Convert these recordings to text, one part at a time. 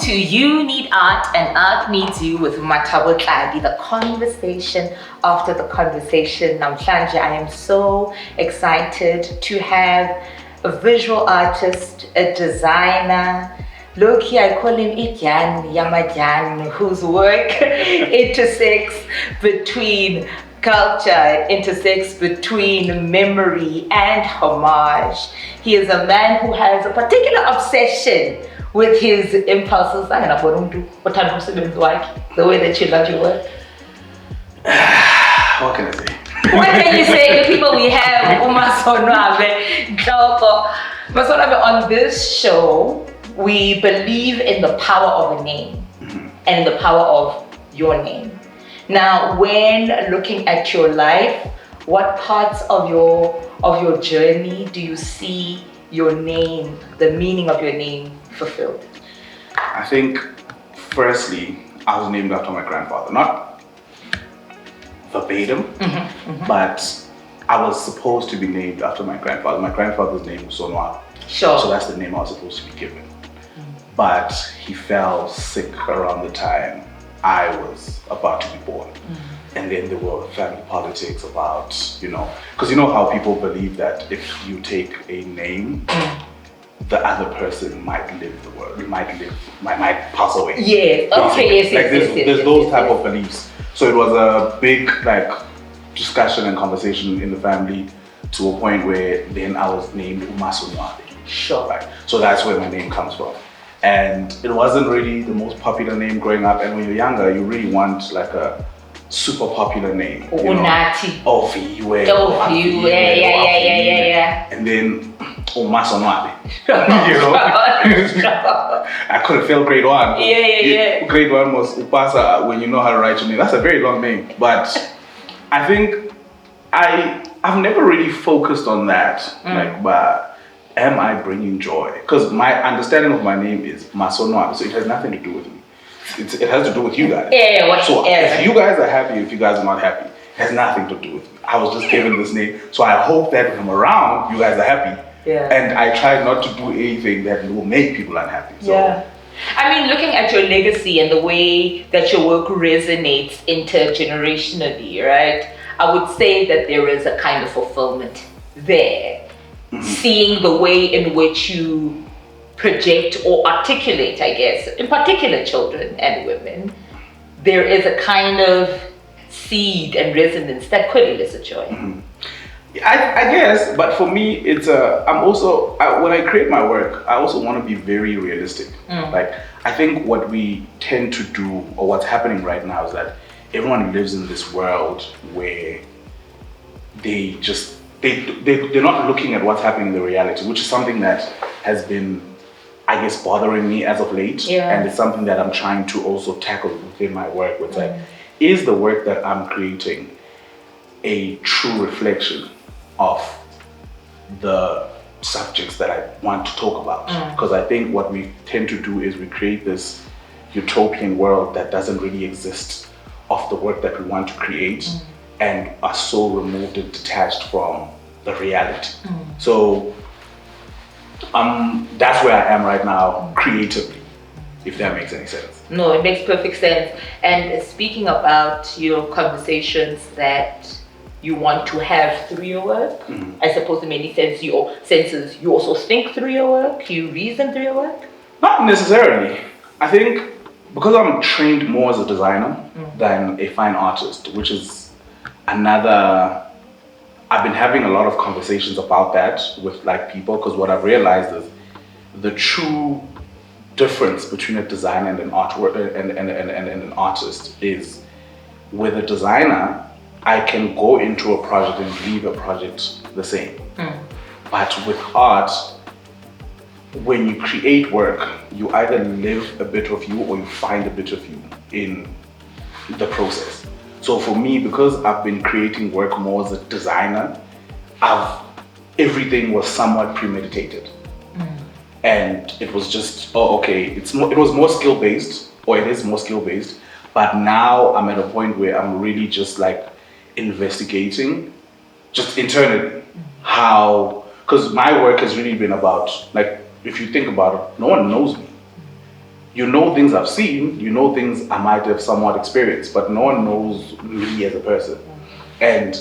to You Need Art and Art Needs You with Mathabo, the conversation after the conversation. Namhlanje, I am so excited to have a visual artist, a designer. Loki, I call him Igyan Yamajan, whose work intersects between culture, intersects between memory and homage. He is a man who has a particular obsession with his impulses. I'm gonna put him to what type of students like the way that you love your work. What can I say? What can you say? The people we have, Masonwabe Ntloko. Masonwabe, on this show, we believe in the power of a name and the power of your name. Now, when looking at your life, what parts of your journey do you see your name, the meaning of your name, fulfilled? I think, firstly, I was named after my grandfather. Not verbatim, but I was supposed to be named after my grandfather. My grandfather's name was Sonwa. Sure. So that's the name I was supposed to be given. But he fell sick around the time I was about to be born. And then there were family politics about, because you know how people believe that if you take a name, the other person might live the world, might pass away. Yes, okay, yes, there's those type of beliefs. So it was a big discussion and conversation in the family to a point where then I was named Masonwabe. Sure. Right? So that's where my name comes from. And it wasn't really the most popular name growing up. And when you're younger, you really want like a super popular name. Unati. Oviwe. Yeah. And then Masonwabe. I couldn't fail grade one. Yeah. Grade one was Upasa when you know how to write your name. That's a very long name. But I think I've never really focused on that. But am I bringing joy? Because my understanding of my name is Masonwabe, so it has nothing to do with me. It has to do with you guys. If you guys are happy, if you guys are not happy, it has nothing to do with me. I was just given this name, so I hope that when I'm around, you guys are happy. Yeah. And I try not to do anything that will make people unhappy. So. Yeah. I mean, looking at your legacy and the way that your work resonates intergenerationally, right? I would say that there is a kind of fulfillment there. Seeing the way in which you project or articulate, I guess, in particular children and women, there is a kind of seed and resonance that could elicit joy. I guess, but for me, it's I'm also, when I create my work, I also want to be very realistic. Like, I think what we tend to do, or what's happening right now, is that everyone lives in this world where they're not looking at what's happening in the reality, which is something that has been, I guess, bothering me as of late. And it's something that I'm trying to also tackle within my work. It's like, is the work that I'm creating a true reflection of the subjects that I want to talk about? Because I think what we tend to do is we create this utopian world that doesn't really exist of the work that we want to create, and are so removed and detached from the reality. So that's where I am right now creatively, if that makes any sense. No, it makes perfect sense. And speaking about your conversations that you want to have through your work, I suppose in many senses you also think through your work, you reason through your work? Not necessarily. I think because I'm trained more as a designer than a fine artist, which is I've been having a lot of conversations about that with people, because what I've realized is the true difference between a designer and an artwork and an artist is, with a designer, I can go into a project and leave a project the same. But with art, when you create work, you either live a bit of you or you find a bit of you in the process. So for me, because I've been creating work more as a designer, everything was somewhat premeditated. And it was just, it was more skill-based, or it is more skill-based, but now I'm at a point where I'm really just investigating, just internally, because my work has really been about, if you think about it, no one knows me. you know things I've seen, you know things I might have somewhat experienced, but no one knows me as a person. And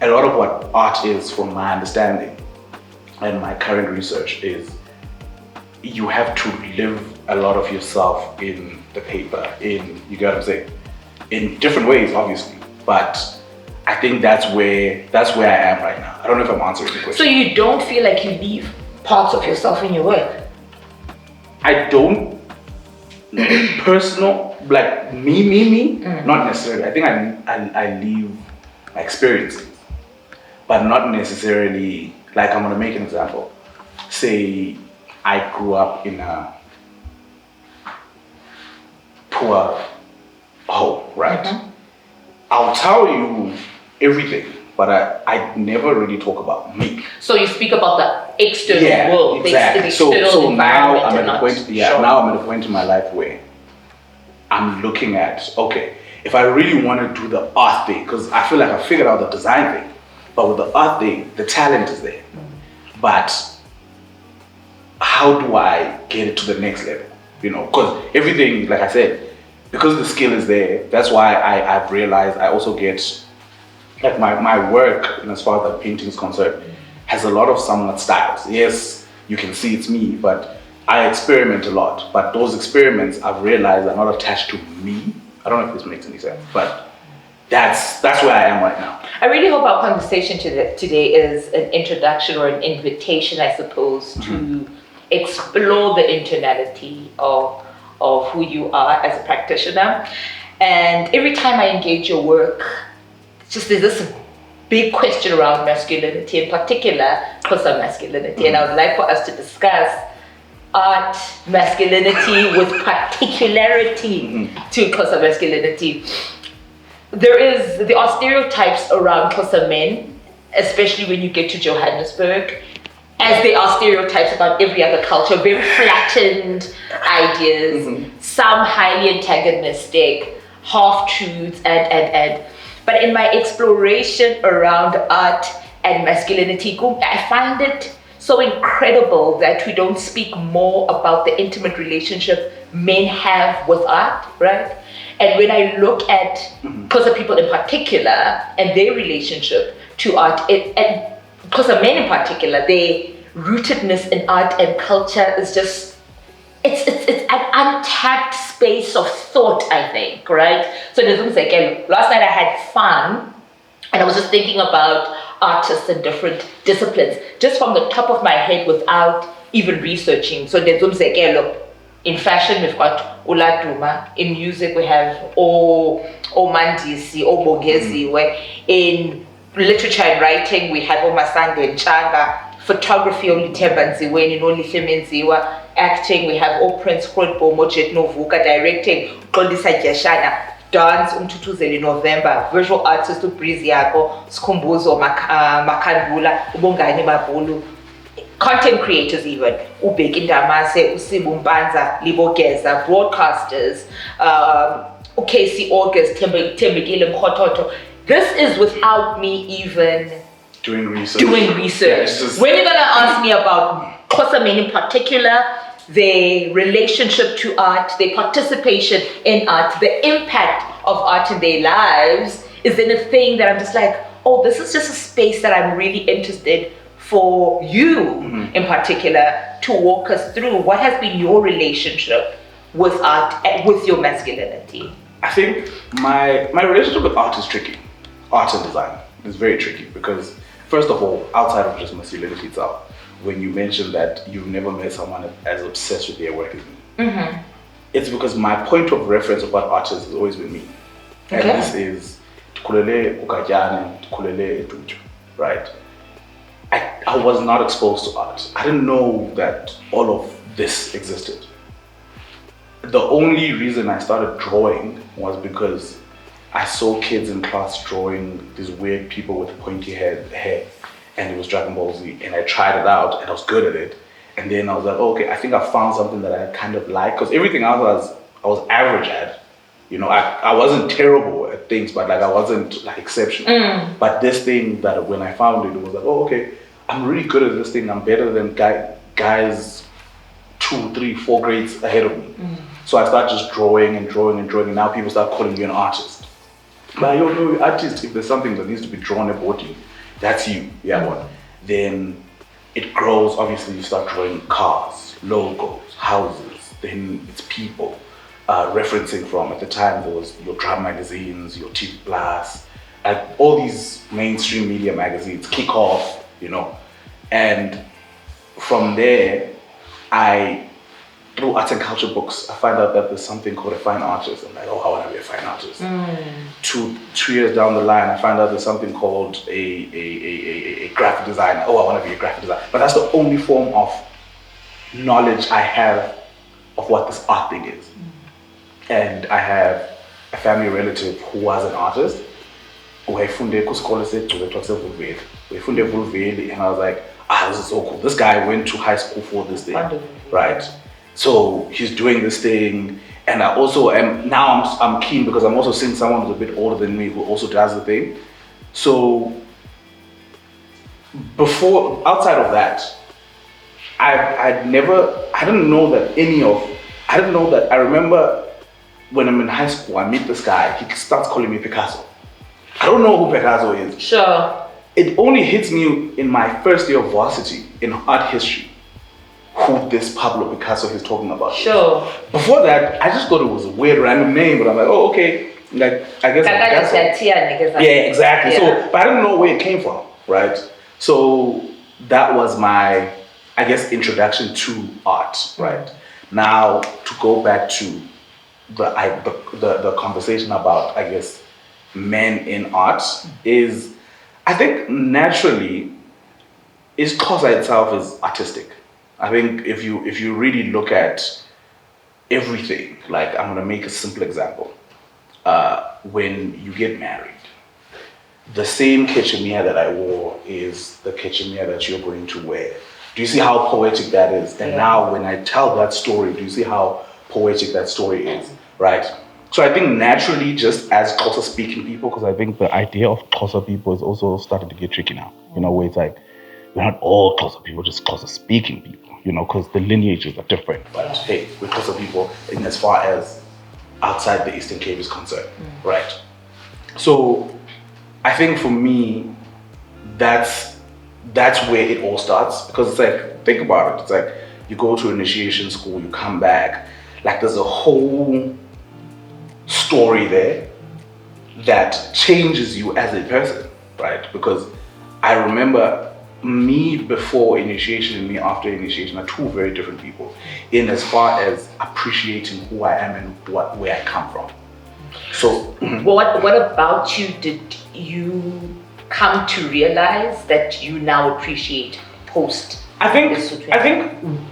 a lot of what art is, from my understanding and my current research, is you have to live a lot of yourself in the paper, you get what I'm saying? In different ways, obviously, but I think that's where I am right now. I don't know if I'm answering the question. So you don't feel like you leave parts of yourself in your work? I don't, personal, like me, not necessarily. I think I leave my experiences, but not necessarily, like I'm gonna make an example. Say I grew up in a poor home, right? I'll tell you everything, but I never really talk about me. So you speak about the external world, exactly. the external So now environment. I'm at a point. Now I'm at a point in my life where I'm looking at, okay, if I really want to do the art thing, because I feel like I figured out the design thing, but with the art thing, the talent is there. But how do I get it to the next level? You know, because everything, like I said, because the skill is there, that's why I've realized I also get, like my work, and as far as the painting is concerned, has a lot of somewhat styles. Yes, you can see it's me, but I experiment a lot. But those experiments, I've realized, are not attached to me. I don't know if this makes any sense, but that's where I am right now. I really hope our conversation today is an introduction or an invitation, I suppose, to explore the internality of who you are as a practitioner. And every time I engage your work, there's this big question around masculinity, in particular, XHOSA masculinity. And I would like for us to discuss art masculinity with particularity to XHOSA masculinity. There are stereotypes around XHOSA men, especially when you get to Johannesburg, as there are stereotypes about every other culture, very flattened ideas, some highly antagonistic, half-truths, and. But in my exploration around art and masculinity, I find it so incredible that we don't speak more about the intimate relationship men have with art, right? And when I look at XHOSA people in particular and their relationship to art, and XHOSA men in particular, their rootedness in art and culture is just, it's an untapped space of thought, I think, right? So last night I had fun and I was just thinking about artists in different disciplines, just from the top of my head without even researching. So in fashion, we've got Uladuma. In music, we have Mandisi, Bogezi. Where in literature and writing, we have Masande and Changa. Photography, Olitebanziweni, Olifemenziwa. Acting, we have Prince Krodbo, Mojet Novuka. Directing, Kondisa Jashana. Dance, Umtutuzeli November. Visual artist, Breezy Yako, Skumbuzo, Makandula, Ubongani Mabulu. Content creators even, Ubeki Ndamase, Usibu Mbanza, Libogeza, broadcasters, Casey August, Tembegile Mkhototo. This is without me even doing research. Yeah, when you're gonna ask me about XHOSA men in particular, their relationship to art, their participation in art, the impact of art in their lives, is then a thing that I'm just like, oh, this is just a space that I'm really interested for you in particular to walk us through. What has been your relationship with art and with your masculinity? I think my relationship with art is tricky. Art and design is very tricky because, first of all, outside of just masculinity itself, when you mentioned that you've never met someone as obsessed with their work as me, it's because my point of reference of what art is has always been me. And this is Tukulele Ukajane, Tukulele Etuju, right? I was not exposed to art. I didn't know that all of this existed. The only reason I started drawing was because I saw kids in class drawing these weird people with pointy hair, and it was Dragon Ball Z, and I tried it out and I was good at it. And then I was like, oh, okay, I think I found something that I kind of like, because everything else I was average at. You know, I wasn't terrible at things, but like I wasn't like exceptional. But this thing that when I found it, it was like, oh, okay, I'm really good at this thing. I'm better than guys 2 2, 3, 4 grades ahead of me. So I start just drawing and drawing and drawing, and now people start calling you an artist. But I don't know, you're artist. If there's something that needs to be drawn about you, that's you. Yeah, what? Then it grows. Obviously, you start drawing cars, logos, houses. Then it's people. Referencing from, at the time, there was your drum magazines, your Tik Plus, all these mainstream media magazines, Kick Off, you know. And from there, through arts and culture books, I find out that there's something called a fine artist. I'm like, oh, I want to be a fine artist. 2 years down the line, I find out there's something called a graphic designer. Oh, I want to be a graphic designer. But that's the only form of knowledge I have of what this art thing is. And I have a family relative who was an artist. And I was like, this is so cool. This guy went to high school for this thing, right? So he's doing this thing, and I also am now. I'm keen because I'm also seeing someone who's a bit older than me who also does the thing. So outside of that, I didn't know that I remember when I'm in high school, I meet this guy. He starts calling me Picasso. I don't know who Picasso is. Sure. It only hits me in my first year of varsity in art history who this Pablo Picasso he's talking about. Sure. Before that, I just thought it was a weird random name, but I'm like, oh, okay. Like, I guess Picasso. Yeah, exactly. Yeah. So, but I didn't know where it came from, right? So that was my, I guess, introduction to art, right? Now, to go back to the conversation about, I guess, men in art is, I think naturally, XHOSA itself is artistic. I think if you really look at everything, like I'm gonna make a simple example. When you get married, the same cachemire that I wore is the cachemire that you're going to wear. Do you see how poetic that is? And now when I tell that story, do you see how poetic that story is, right? So I think naturally, just as Xhosa speaking people, because I think the idea of Xhosa people is also starting to get tricky now, you know, where it's like, we're not all Xhosa people, just Xhosa speaking people, you know, because the lineages are different. But hey, we're Xhosa people in as far as outside the Eastern Cape is concerned, right? So I think for me, that's where it all starts, because it's like, think about it, it's like you go to initiation school, you come back, like there's a whole story there that changes you as a person, right? Because I remember me before initiation and me after initiation are two very different people in as far as appreciating who I am and where I come from. So what about you did you come to realize that you now appreciate post? I think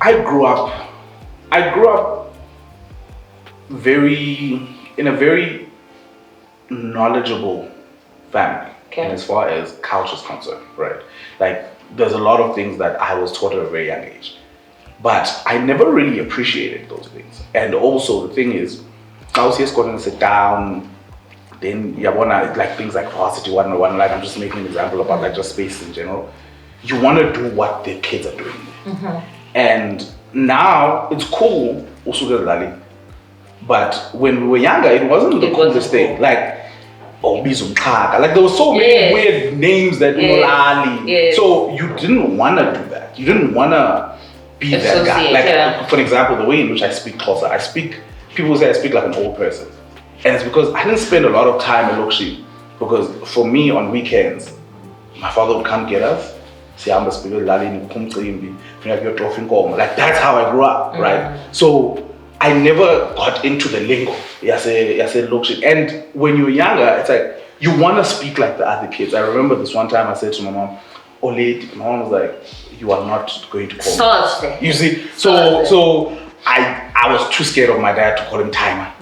I grew up in a very knowledgeable family, and as far as culture is concerned, right? Like there's a lot of things that I was taught at a very young age, but I never really appreciated those things. And also the thing is, I was here going to sit down, then like things like varsity 101, like I'm just making an example about like just space in general. You want to do what the kids are doing, and now it's cool also get rally. But when we were younger, it wasn't the coolest thing. Like, like there were so many weird names that so you didn't want to do that. You didn't want to be that guy. Like, for example, the way in which I speak Xhosa, people say I speak like an old person. And it's because I didn't spend a lot of time in Lokshi. Because for me, on weekends, my father would come get us. Like, that's how I grew up, right? So I never got into the lingo. And when you're younger, it's like, you want to speak like the other kids. I remember this one time I said to my mom, my mom was like, you are not going to call me. You see? So I was too scared of my dad to call him Timer.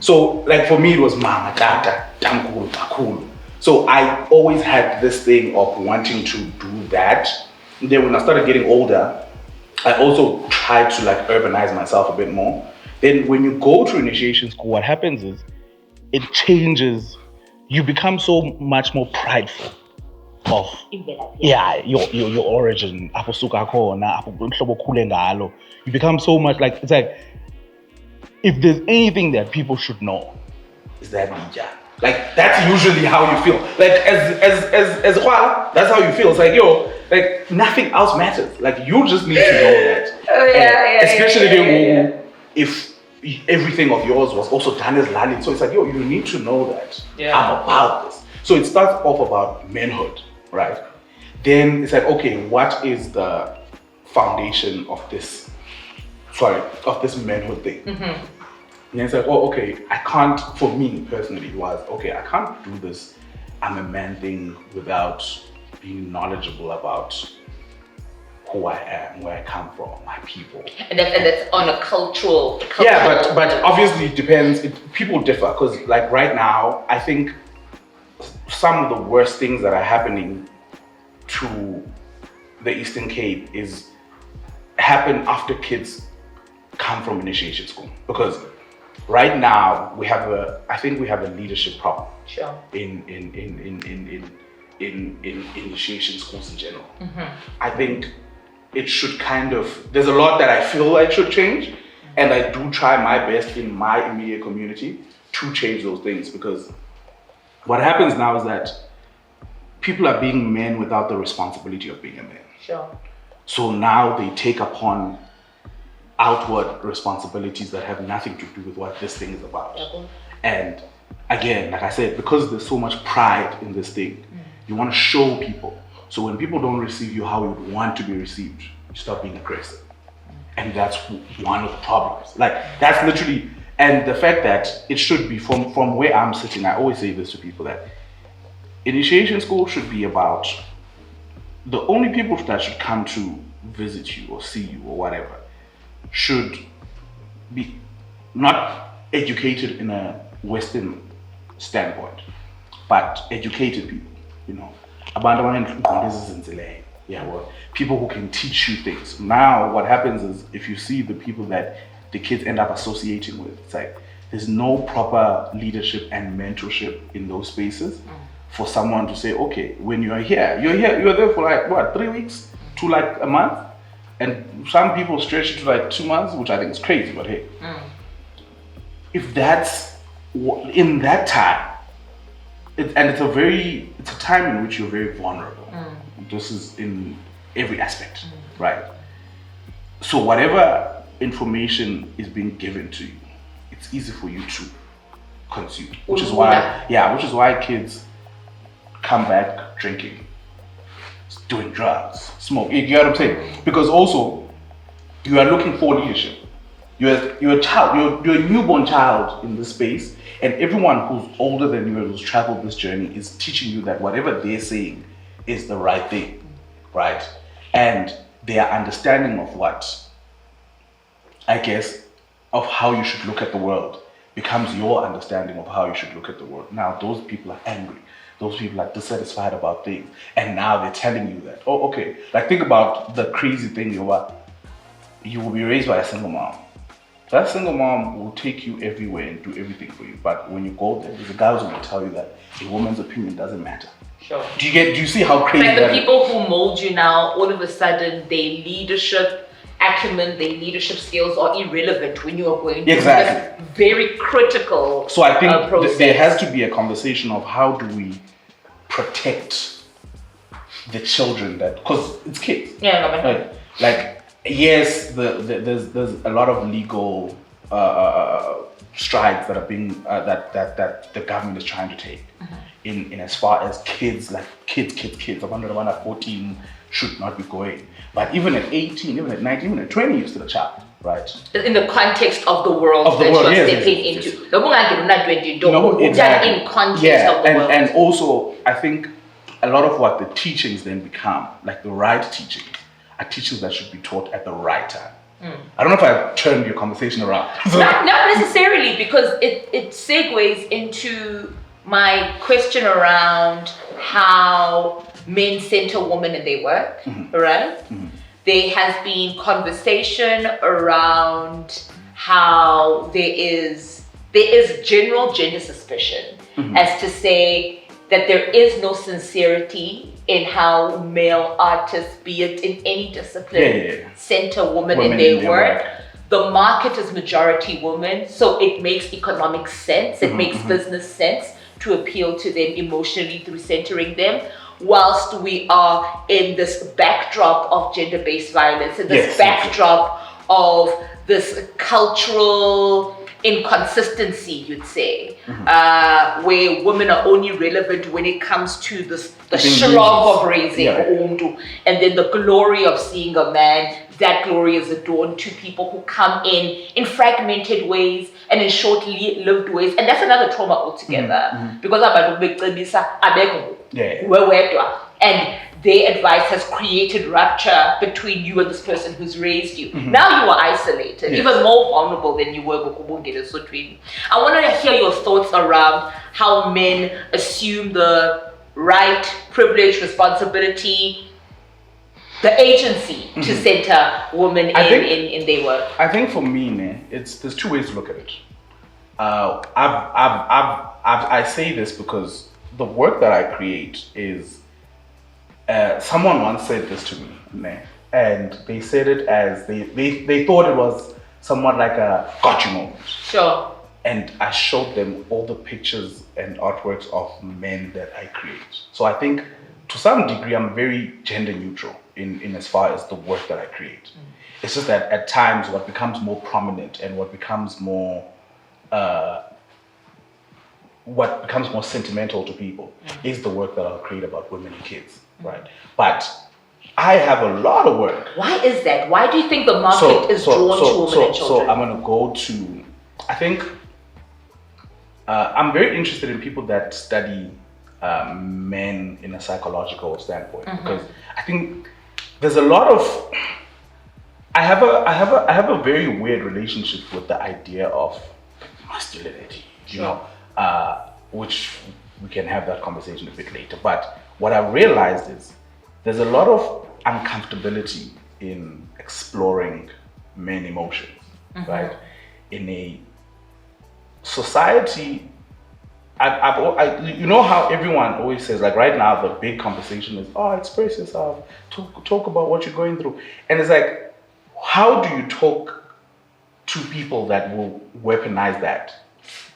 So like for me, it was Mama, Dada, Damkulu, Takulu. So I always had this thing of wanting to do that. And then when I started getting older, I also tried to like urbanize myself a bit more. Then when you go to initiation school, what happens is it changes. You become so much more prideful. of your origin, you become so much like, it's like, if there's anything that people should know, is that Bija. Like, that's usually how you feel. Like, as well, that's how you feel. It's like, yo, like, nothing else matters. Like, you just need to know that. Especially if everything of yours was also done as Lali. So it's like, yo, you need to know that I'm about this. So it starts off about manhood, right? Then it's like, okay, what is the foundation of this manhood thing? And it's like, oh, okay, I can't, for me personally, I can't do this I'm a man thing without being knowledgeable about who I am, where I come from, my people. And that's on a cultural yeah, but obviously it depends. People differ, because like right now, I think some of the worst things that are happening to the Eastern Cape happen after kids come from initiation school, because right now I think we have a leadership problem. Sure. In initiation schools in general. I think it should there's a lot that I feel like should change, and I do try my best in my immediate community to change those things, because what happens now is that people are being men without the responsibility of being a man. Sure. So now they take upon outward responsibilities that have nothing to do with what this thing is about. And again, like I said, because there's so much pride in this thing, you want to show people. So when people don't receive you how you would want to be received, you start being aggressive. And that's one of the problems. Like, that's literally, and the fact that it should be, from where I'm sitting, I always say this to people, that initiation school should be about, the only people that should come to visit you or see you or whatever should be not educated in a Western standpoint, but educated people, you know. People who can teach you things. Now what happens is, if you see the people that the kids end up associating with, it's like there's no proper leadership and mentorship in those spaces for someone to say, okay, when you're there for like what, 3 weeks to like a month, and some people stretch it to like 2 months, which I think is crazy, but hey, if that's in that time, it's a time in which you're very vulnerable. This is in every aspect, right? So whatever information is being given to you, it's easy for you to consume, which is why kids come back drinking, doing drugs, smoke. You get what I'm saying? Because also you are looking for leadership. You're a child, you're a newborn child in this space, and everyone who's older than you and who's traveled this journey is teaching you that whatever they're saying is the right thing, right? And their understanding of of how you should look at the world becomes your understanding of how you should look at the world. Now those people are angry. Those people are dissatisfied about things. And now they're telling you that, oh, okay. Like, think about the crazy thing you will be raised by a single mom. That single mom will take you everywhere and do everything for you. But when you go there, there's a guy who will tell you that a woman's opinion doesn't matter. Sure. Do you see how crazy that is? Like the people who mold you now, all of a sudden, their leadership acumen, their leadership skills are irrelevant when you are going through this very critical So I think process. There has to be a conversation of how do we protect the children, that, because it's kids. Like yes, there's a lot of legal strides that are being that the government is trying to take in as far as kids, like kids up under the one at 14 should not be going. But even at 18, even at 19, even at 20, you're still a child, right? In the context of the world that you're stepping into. Exactly. In context of the world. And also, I think a lot of what the teachings then become, like the right teachings, are teachings that should be taught at the right time. I don't know if I turned your conversation around. Not necessarily, because it segues into my question around how men center women in their work, right? There has been conversation around how there is general gender suspicion as to say, that there is no sincerity in how male artists, be it in any discipline, center women in their work. The market is majority women, so it makes economic sense, it makes business sense to appeal to them emotionally through centering them, whilst we are in this backdrop of gender-based violence, in this backdrop of this cultural inconsistency, you'd say, where women are only relevant when it comes to the shrug of raising Umdu, and then the glory of seeing a man. That glory is adorned to people who come in fragmented ways and in short-lived ways, and that's another trauma altogether. Because and their advice has created rupture between you and this person who's raised you. Now you are isolated, even more vulnerable than you were before. I wanted to hear your thoughts around how men assume the right, privilege, responsibility, the agency to center women in their work. I think for me, there's two ways to look at it. I say this because the work that I create is. Someone once said this to me, and they said it as they thought it was somewhat like a gotcha moment. Sure. And I showed them all the pictures and artworks of men that I create. So I think to some degree I'm very gender neutral in as far as the work that I create. It's just that at times what becomes more prominent and what becomes more sentimental to people is the work that I'll create about women and kids, right? But I have a lot of work. Why is that? Why do you think the market is drawn to women and children? So I'm going to go to, I think, I'm very interested in people that study men in a psychological standpoint, because I think there's a lot of, I have a very weird relationship with the idea of masculinity, you know, which we can have that conversation a bit later. But what I've realized is there's a lot of uncomfortability in exploring men emotions, right? In a society, you know how everyone always says, like right now, the big conversation is, express yourself, talk about what you're going through. And it's like, how do you talk to people that will weaponize that?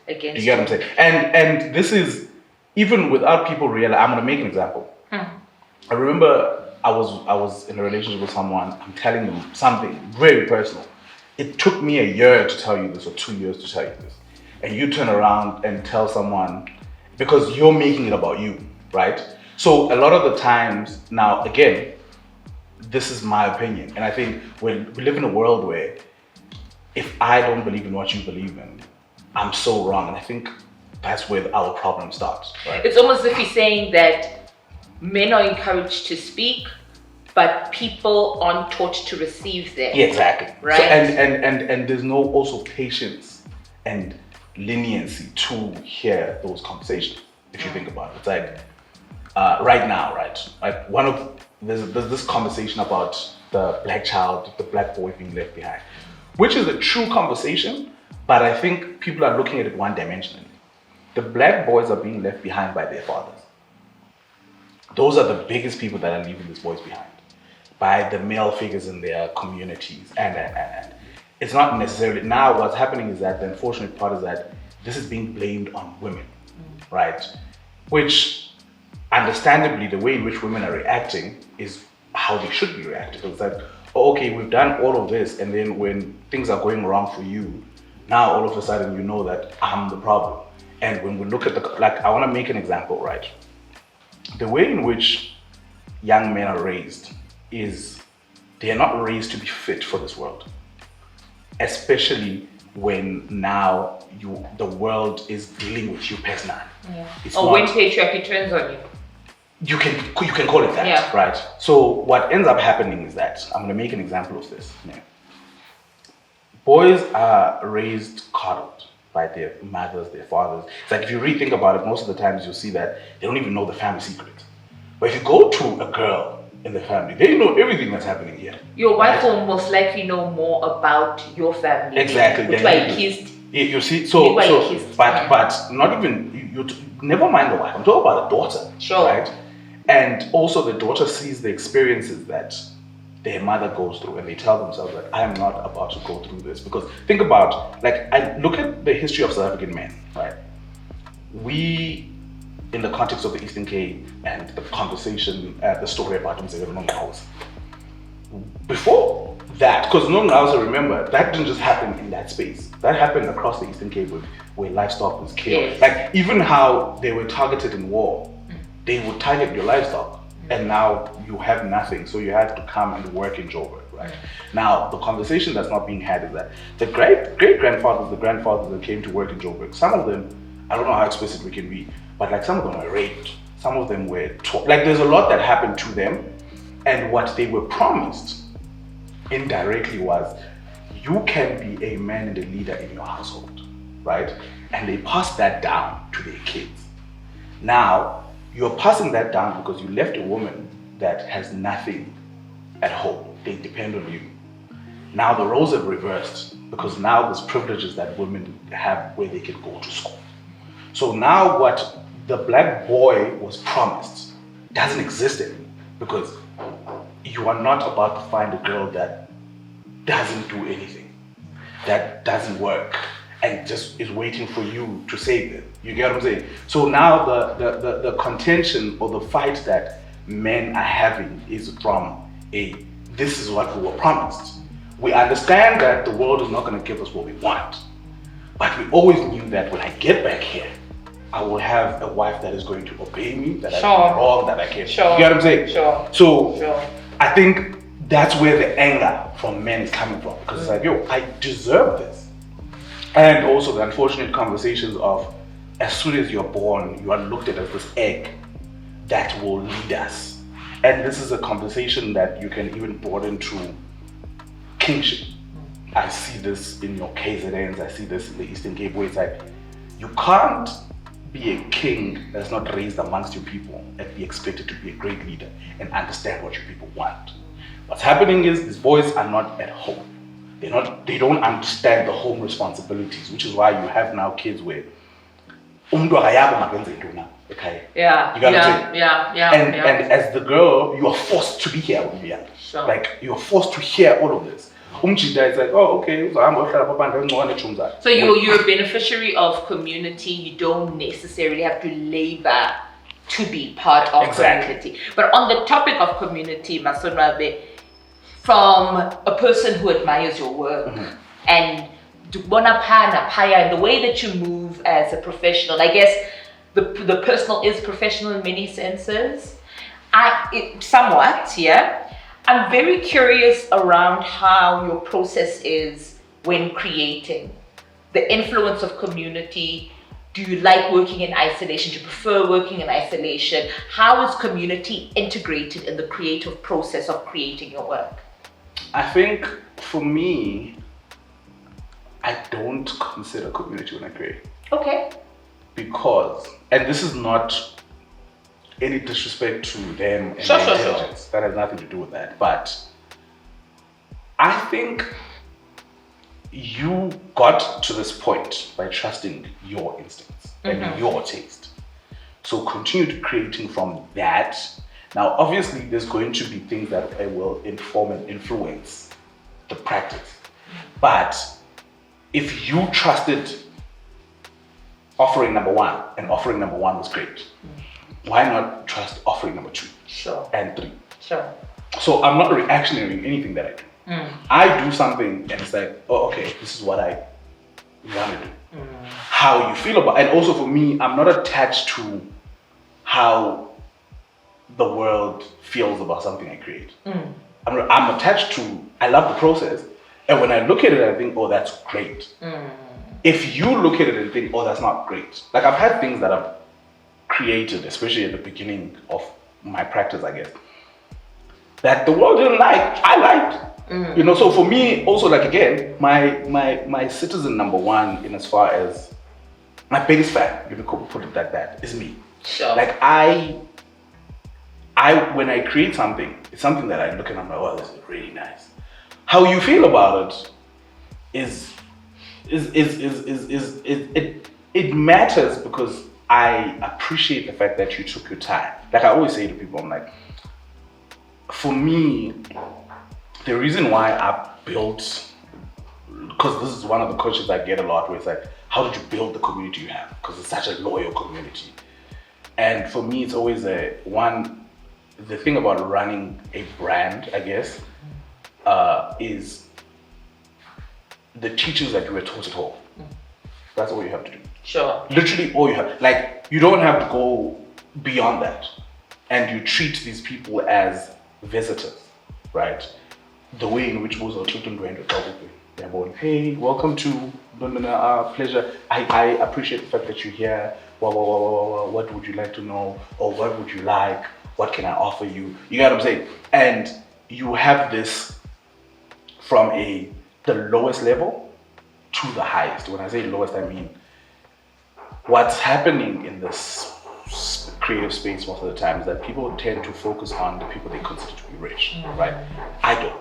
Against do you get what I'm saying? And this is, even without people realizing, I'm gonna make an example. I remember I was in a relationship with someone, I'm telling them something very personal. It took me a year to tell you this, or 2 years to tell you this. And you turn around and tell someone, because you're making it about you, right? So a lot of the times, now again, this is my opinion. And I think we live in a world where if I don't believe in what you believe in, I'm so wrong. And I think that's where our problem starts, right? It's almost as if he's saying that men are encouraged to speak, but people aren't taught to receive them. Yeah, exactly. Right. So, and there's no also patience and leniency to hear those conversations, if you think about it. It's like right now, right? Like there's this conversation about the black child, the black boy being left behind, which is a true conversation, but I think people are looking at it one-dimensionally. The black boys are being left behind by their fathers. Those are the biggest people that are leaving these boys behind, by the male figures in their communities, and it's not necessarily, now what's happening is that the unfortunate part is that this is being blamed on women, right? Which, understandably, the way in which women are reacting is how they should be reacting. It's like, okay, we've done all of this, and then when things are going wrong for you, now all of a sudden you know that I'm the problem. And when we look at I want to make an example, right? The way in which young men are raised is they are not raised to be fit for this world. Especially when now the world is dealing with you personally. Or when patriarchy turns on you. You can call it that, right? So what ends up happening is that, I'm gonna make an example of this. Boys are raised coddled by their mothers, their fathers. It's like, if you really think about it, most of the times you'll see that they don't even know the family secret. But if you go to a girl in the family, they know everything that's happening here. Your wife will most likely know more about your family. Exactly. Which why kissed. You see, but not even, you never mind the wife. I'm talking about the daughter, sure, right? And also the daughter sees the experiences that their mother goes through, and they tell themselves that I am not about to go through this. Because think about, like, I look at the history of South African men, right? We, in the context of the Eastern Cape and the conversation, the story about House. Before that, because remember, that didn't just happen in that space. That happened across the Eastern Cape where livestock was killed. Yes. Like, even how they were targeted in war, they would target your livestock, and now you have nothing, so you have to come and work in Joburg, right? Now, the conversation that's not being had is that the great-grandfathers, the grandfathers that came to work in Joburg, some of them, I don't know how explicit we can be, but like some of them were raped, some of them were like there's a lot that happened to them, and what they were promised indirectly was, you can be a man and a leader in your household, right? And they passed that down to their kids. Now, you're passing that down because you left a woman that has nothing at home. They depend on you. Now the roles have reversed because now there's privileges that women have where they can go to school. So now what the black boy was promised doesn't exist anymore, because you are not about to find a girl that doesn't do anything, that doesn't work, and just is waiting for you to save them. You get what I'm saying? So now the contention or the fight that men are having is from this is what we were promised. We understand that the world is not going to give us what we want, but we always knew that when I get back here, I will have a wife that is going to obey me, that sure. I do wrong, that I can. Sure. You get what I'm saying? Sure. So sure. I think that's where the anger from men is coming from, because it's like, yo, I deserve this. And also the unfortunate conversations of, as soon as you're born, you are looked at as this egg that will lead us. And this is a conversation that you can even broaden to kingship. I see this in your KZNs, I see this in the Eastern Cape, where it's like, you can't be a king that's not raised amongst your people and be expected to be a great leader and understand what your people want. What's happening is these boys are not at home. They don't understand the home responsibilities, which is why you have now kids where Yeah. You got what I'm saying? Yeah. And as the girl, you are forced to be here when you're young. Sure. Like, you're forced to hear all of this. Is like, oh, okay. So you're a beneficiary of community. You don't necessarily have to labor to be part of community. But on the topic of community, Masonwabe, from a person who admires your work and the way that you move as a professional, I guess the personal is professional in many senses. Somewhat, yeah. I'm very curious around how your process is when creating. The influence of community. Do you like working in isolation? Do you prefer working in isolation? How is community integrated in the creative process of creating your work? I think for me, I don't consider community when I create. Okay. Because, and this is not any disrespect to them and their intelligence. That has nothing to do with that. But I think you got to this point by trusting your instincts and your taste. So continue creating from that. Now, obviously, there's going to be things that will inform and influence the practice. But if you trusted offering number one, and offering number one was great, why not trust offering number two and three? Sure. So I'm not reactionary in anything that I do. I do something and it's like, oh, okay, this is what I want to do. How you feel about it. And also for me, I'm not attached to how the world feels about something I create. I'm attached to, I love the process. And when I look at it, I think, oh, that's great. If you look at it and think, oh, that's not great. Like, I've had things that I've created, especially at the beginning of my practice, I guess, that the world didn't like, I liked. You know, so for me, also, like, again, my citizen number one, in as far as my biggest fan, if you could put it like that, is me. Sure. Like, when I create something, it's something that I look at and I'm like, oh, this is really nice. How you feel about it it matters, because I appreciate the fact that you took your time. Like I always say to people, I'm like, for me, the reason why I built, because this is one of the questions I get a lot, where it's like, how did you build the community you have? Because it's such a loyal community. And for me, it's always the thing about running a brand, I guess, is the teachings that you were taught at home. That's all you have to do. Sure. Literally all you have. Like, you don't have to go beyond that. And you treat these people as visitors, right? The way in which most of they're going, hey, welcome to pleasure. I appreciate the fact that you're here. What would you like to know? Or what would you like? What can I offer you? You get what I'm saying? And you have this from the lowest level to the highest. When I say lowest, I mean what's happening in this creative space most of the time is that people tend to focus on the people they consider to be rich, right? I don't.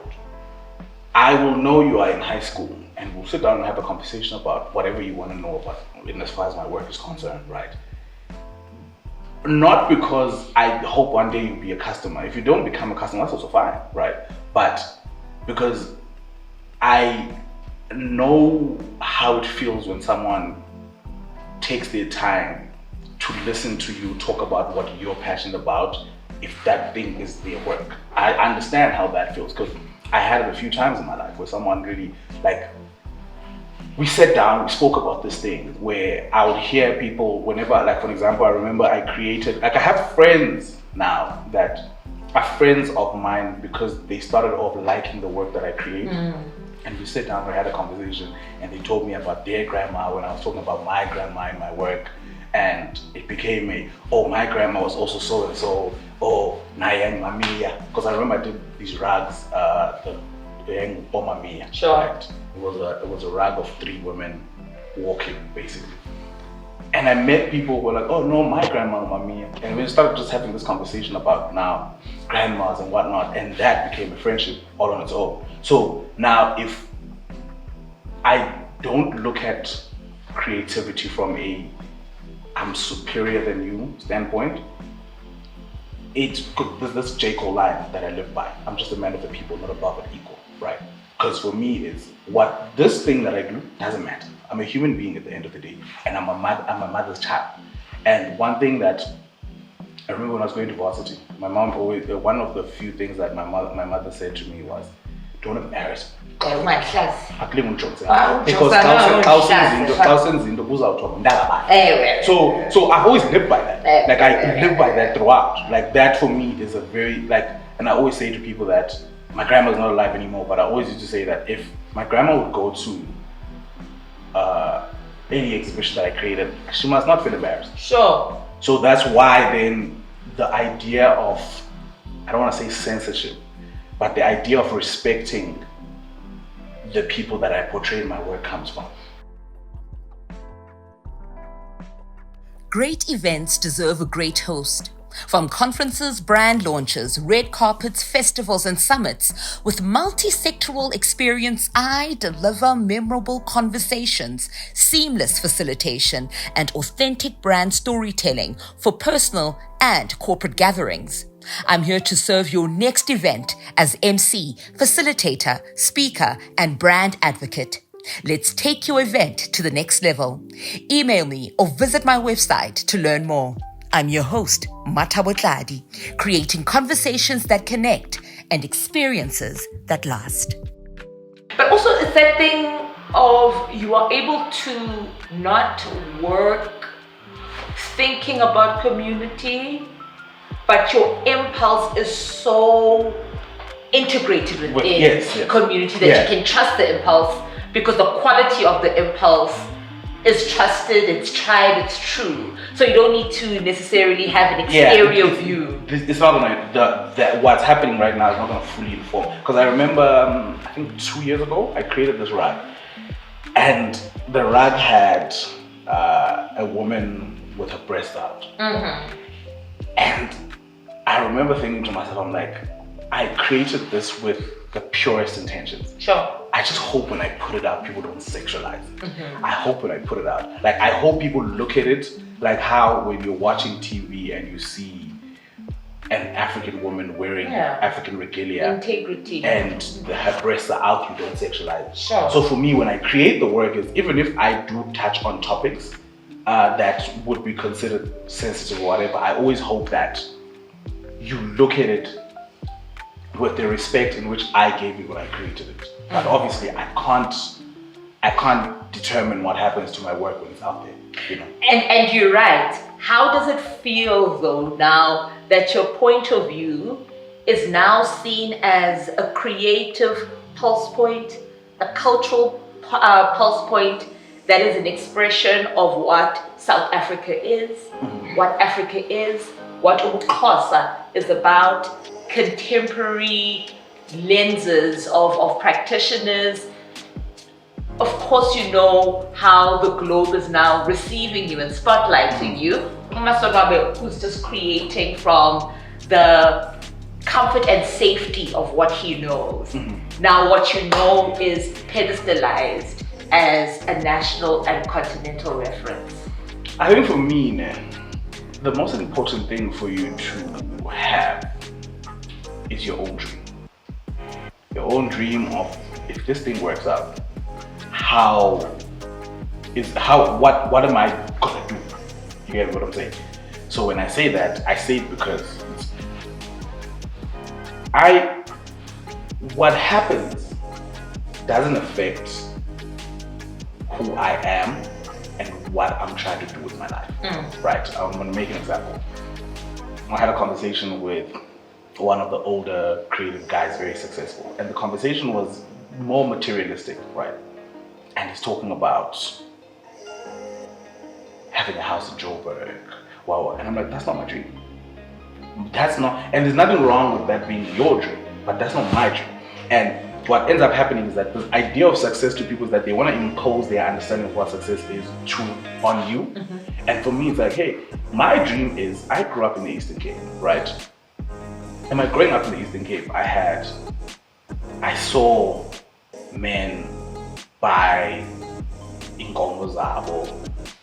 I will know you are in high school and we'll sit down and have a conversation about whatever you want to know about in as far as my work is concerned, right? Not because I hope one day you'll be a customer. If you don't become a customer, that's also fine, right? But because I know how it feels when someone takes their time to listen to you talk about what you're passionate about, if that thing is their work. I understand how that feels, because I had it a few times in my life where someone really, like, we sat down, we spoke about this thing where I would hear people whenever, like, for example, I remember I created, like, I have friends now that are friends of mine because they started off liking the work that I create. And we sat down, we had a conversation, and they told me about their grandma when I was talking about my grandma in my work. And it became my grandma was also so and so, Nayang Mamiya. Because I remember I did these rugs, the Yang Mamiya. Sure. Right? It was a rug of 3 women walking, basically. And I met people who were like, oh no, my grandma Mamiya. And we started just having this conversation about now grandmas and whatnot, and that became a friendship all on its own. So now if I don't look at creativity from I'm superior than you standpoint, there's this J. Cole line that I live by. I'm just a man of the people, not above and equal, right? Because for me, it's what this thing that I do doesn't matter. I'm a human being at the end of the day, and I'm a mother's child. And one thing that I remember when I was going to varsity, my mom always, one of the few things that my mother said to me was, don't embarrass me. Because so I've always lived by that. Like I live by that throughout. Like that for me is a very, like, and I always say to people that my grandma's not alive anymore, but I always used to say that if my grandma would go to any exhibition that I created, she must not feel embarrassed. Sure. So that's why then the idea of, I don't want to say censorship, but the idea of respecting the people that I portray in my work comes from. Great events deserve a great host. From conferences, brand launches, red carpets, festivals, and summits, with multi-sectoral experience, I deliver memorable conversations, seamless facilitation, and authentic brand storytelling for personal and corporate gatherings. I'm here to serve your next event as MC, facilitator, speaker, and brand advocate. Let's take your event to the next level. Email me or visit my website to learn more. I'm your host, Mathabo, creating conversations that connect and experiences that last. But also it's that thing of you are able to not work thinking about community, but your impulse is so integrated within community that you can trust the impulse, because the quality of the impulse is trusted, it's tried, it's true. So you don't need to necessarily have an exterior view. It's not gonna, that what's happening right now is not gonna fully inform. Because I remember, I think 2 years ago, I created this rug. And the rug had a woman with her breast out. Mm-hmm. And I remember thinking to myself, I'm like, I created this with the purest intentions. Sure. I just hope when I put it out, people don't sexualize it. I hope when I put it out, like I hope people look at it like how when you're watching TV and you see an African woman wearing African regalia, integrity, and her breasts are out, you don't sexualize it. Sure. So for me, when I create the work, is even if I do touch on topics that would be considered sensitive or whatever, I always hope that you look at it with the respect in which I gave you when I created it. But obviously, I can't determine what happens to my work when it's out there. You know. And you're right. How does it feel though now that your point of view is now seen as a creative pulse point, a cultural pulse point that is an expression of what South Africa is, what Africa is, what XHOSA is about, contemporary lenses of practitioners. Of course, you know how the globe is now receiving you and spotlighting you. Masonwabe, who's just creating from the comfort and safety of what he knows. Now what you know is pedestalized as a national and continental reference. I think for me, the most important thing for you to have is your own dream. Your own dream of, if this thing works out, what am I gonna do? You get what I'm saying? So when I say that, I say it because what happens doesn't affect who I am and what I'm trying to do with my life. Right? I'm gonna make an example. I had a conversation with one of the older creative guys, very successful, and the conversation was more materialistic, right? And he's talking about having a house in Joburg. Wow. And I'm like, that's not my dream. That's not, and there's nothing wrong with that being your dream, but that's not my dream. And what ends up happening is that the idea of success to people is that they want to impose their understanding of what success is on you. And for me, it's like, hey, my dream is, I grew up in the Eastern Cape, right? And by growing up in the Eastern Cape, I saw men buy inkomo zabo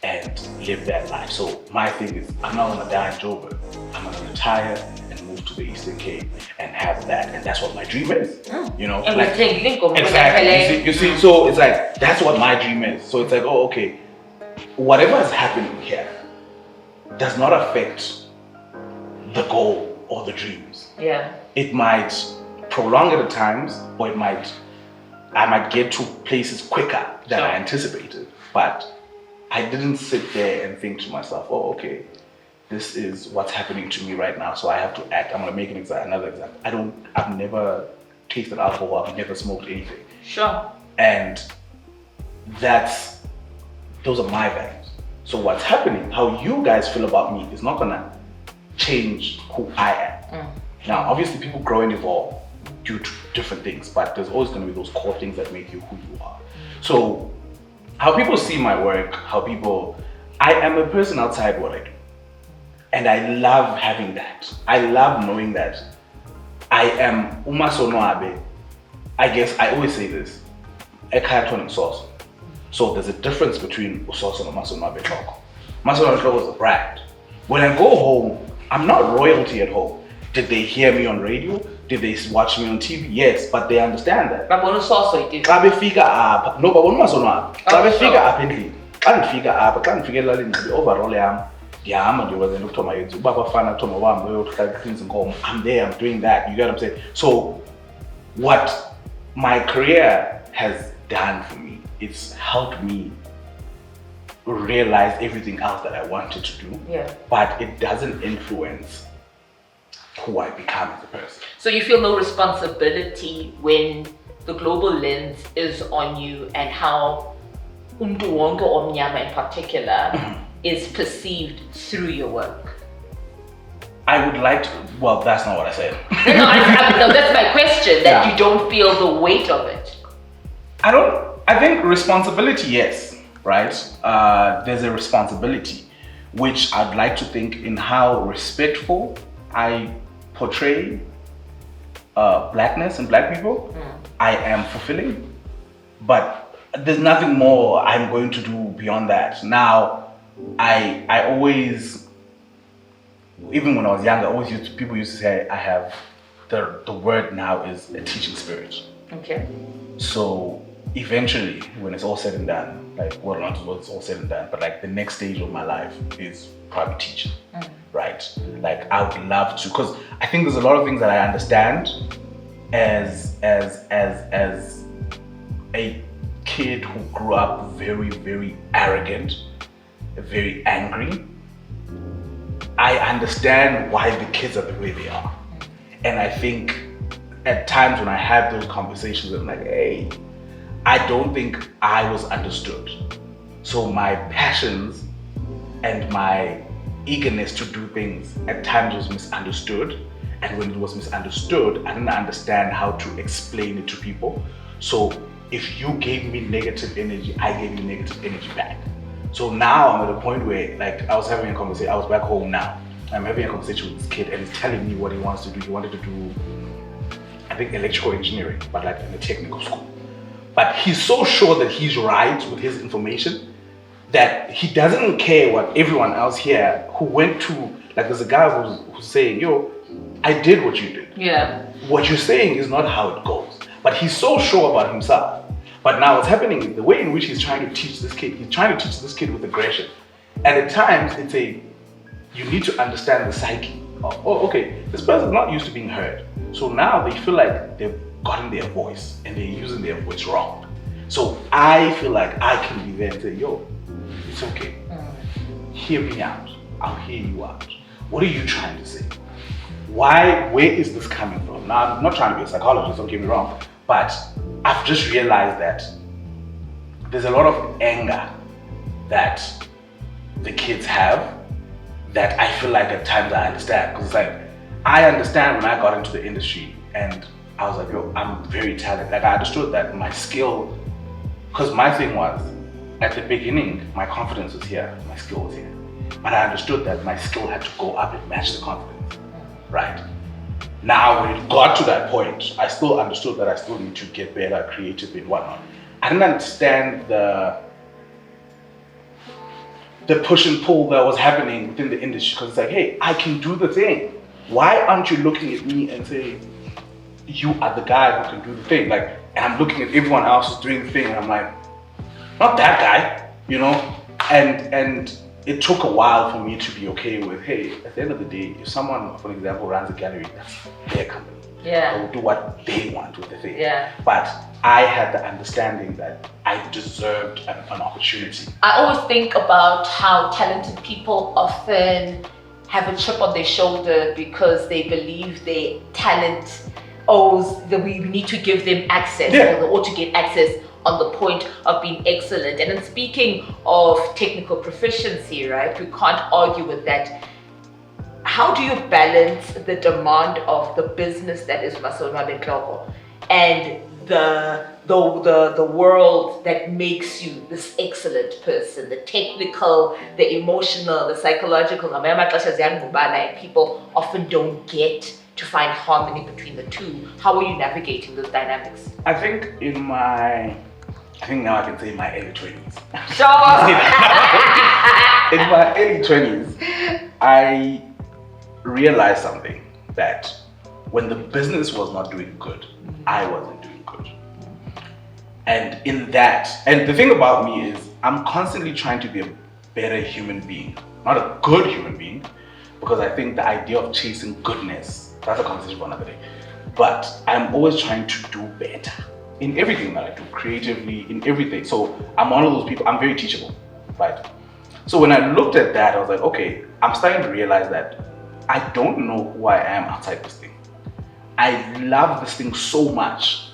and live that life. So my thing is, I'm not gonna die in Joburg. I'm gonna retire and move to the Eastern Cape and have that, and that's what my dream is. You know, and like, exactly. You see, so it's like that's what my dream is. So it's like, oh, okay, whatever is happening here does not affect the goal or the dreams. Yeah. It might prolong it at times, or I might get to places quicker than I anticipated, but I didn't sit there and think to myself, oh, okay, this is what's happening to me right now, so I have to act. I'm gonna make another example. I've never tasted alcohol, I've never smoked anything. Sure. And those are my values. So what's happening, how you guys feel about me is not gonna change who I am. Now, obviously people grow and evolve due to different things, but there's always gonna be those core things that make you who you are. So how people see my work, I am a person outside what I do. And I love having that. I love knowing that I am Masonwabe. I guess I always say this, XHOSA Ntloko. So there's a difference between XHOSA and Masonwabe Ntloko. Masonwabe Ntloko is a brand. When I go home, I'm not royalty at home. Did they hear me on radio? Did they watch me on TV? Yes, but they understand that. Xa befika apha, no, babona uMasonwabe. Xa befika apha endlini, xa ndifika apha, xa ndifikelela endlini, overall yam, ndiyahamba ndiyokwenza into kuthiwa mayenziwe. Uba bafana kuthiwa mabahambe bayokuhlanza inkomo, I'm there, I'm doing that. You get what I'm saying? So what my career has done for me, it's helped me realize everything else that I wanted to do. Yeah. But it doesn't influence who I become as a person. So you feel no responsibility when the global lens is on you and how umntu wonke omnyama in particular is perceived through your work? I would like to, well, that's not what I said. No, that's my question, that you don't feel the weight of it. I think responsibility, yes, right? There's a responsibility, which I'd like to think in how respectful I portray blackness and black people. I am fulfilling but there's nothing more I'm going to do beyond that. Now, I always, even when I was younger, people used to say I have, the word now is a teaching spirit. Okay. So eventually, when it's all said and done, like, well, not when it's all said and done, but like the next stage of my life is probably teaching, right? Like, I would love to, because I think there's a lot of things that I understand as a kid who grew up very, very arrogant, very angry. I understand why the kids are the way they are. And I think at times when I have those conversations, I'm like, hey, I don't think I was understood. So my passions and my eagerness to do things at times was misunderstood. And when it was misunderstood, I didn't understand how to explain it to people. So if you gave me negative energy, I gave you negative energy back. So now I'm at a point where, like, I was having a conversation, I was back home now. I'm having a conversation with this kid and he's telling me what he wants to do. He wanted to do, I think, electrical engineering, but like in a technical school. But he's so sure that he's right with his information that he doesn't care what everyone else here who went to, like, there's a guy who's saying, yo, I did what you did. Yeah. What you're saying is not how it goes. But he's so sure about himself. But now what's happening is the way in which he's trying to teach this kid, with aggression. And at times it's you need to understand the psyche of, oh, okay, this person's not used to being heard. So now they feel like they've gotten their voice and they're using their voice wrong. So I feel like I can be there and say, yo, it's okay. Hear me out. I'll hear you out. What are you trying to say? Where is this coming from? Now, I'm not trying to be a psychologist, don't get me wrong, but I've just realized that there's a lot of anger that the kids have that I feel like at times I understand. Because it's like, I understand when I got into the industry and I was like, yo, I'm very talented. Like, I understood that my skill, because my thing was, at the beginning, my confidence was here, my skill was here. But I understood that my skill had to go up and match the confidence. Right. Now, when it got to that point, I still understood that I still need to get better, creative and whatnot. I didn't understand the push and pull that was happening within the industry, because it's like, hey, I can do the thing. Why aren't you looking at me and saying, you are the guy who can do the thing? Like, and I'm looking at everyone else who's doing the thing, and I'm like, not that guy, you know? And it took a while for me to be okay with, hey, at the end of the day, if someone, for example, runs a gallery, that's their company. Yeah. They will do what they want with the thing. Yeah. But I had the understanding that I deserved an opportunity. I always think about how talented people often have a chip on their shoulder because they believe their talent owes that we need to give them access, or they ought to get access on the point of being excellent. And then speaking of technical proficiency, right, we can't argue with that. How do you balance the demand of the business that is Masonwabe Ntloko and the world that makes you this excellent person, the technical, the emotional, the psychological, and people often don't get to find harmony between the two? How are you navigating those dynamics? I think now I can say in my early 20s. Sure. In my early 20s, I realized something, that when the business was not doing good, I wasn't doing good. And in that, and the thing about me is, I'm constantly trying to be a better human being, not a good human being, because I think the idea of chasing goodness, that's a conversation for another day. But I'm always trying to do better in everything that I do, creatively, in everything. So I'm one of those people, I'm very teachable, right? So when I looked at that, I was like, okay, I'm starting to realize that I don't know who I am outside this thing. I love this thing so much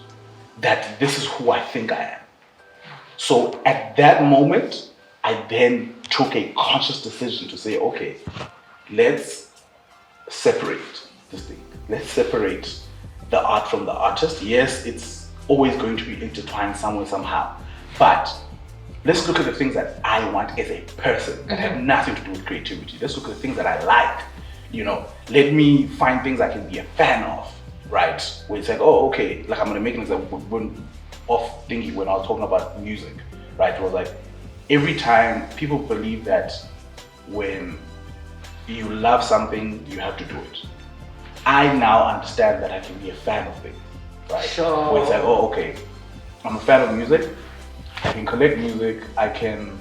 that this is who I think I am. So at that moment, I then took a conscious decision to say, okay, let's separate this thing. Let's separate the art from the artist. Yes, it's always going to be intertwined somewhere, somehow. But let's look at the things that I want as a person that have nothing to do with creativity. Let's look at the things that I like. You know, let me find things I can be a fan of, right? Where it's like, oh, okay, like I'm gonna make an example. When of thinking when I was talking about music, right? It was like every time people believe that when you love something, you have to do it. I now understand that I can be a fan of things, right? Sure. Where it's like, oh, okay, I'm a fan of music. I can collect music. I can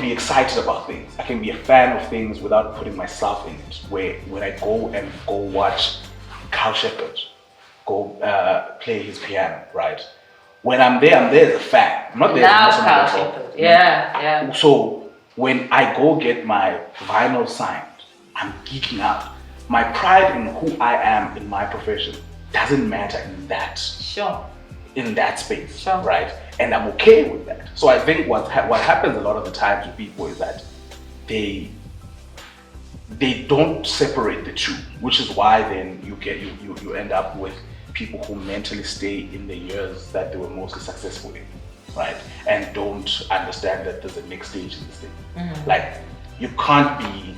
be excited about things. I can be a fan of things without putting myself in it. Where when I go watch Carl Shepherd go play his piano, right? When I'm there as a fan. I'm not there as a Carl Shepherd. Yeah. So when I go get my vinyl signed, I'm geeking out. My pride in who I am in my profession doesn't matter in that. Sure. In that space, sure. Right? And I'm okay with that. So I think what happens a lot of the times with people is that they don't separate the two, which is why then you end up with people who mentally stay in the years that they were mostly successful in, right? And don't understand that there's a next stage in this thing. Mm-hmm. Like you can't be.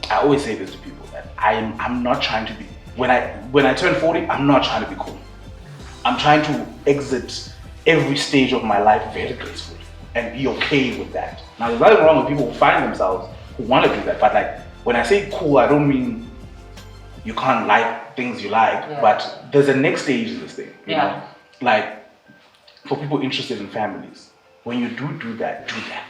I always say this to people that I'm not trying to be. When I turn 40, I'm not trying to be cool. I'm trying to exit every stage of my life very gracefully and be okay with that. Now, there's nothing wrong with people who find themselves who want to do that. But like when I say cool, I don't mean you can't like things you like. Yeah. But there's a next stage in this thing. You know? Like for people interested in families, when you do that, do that.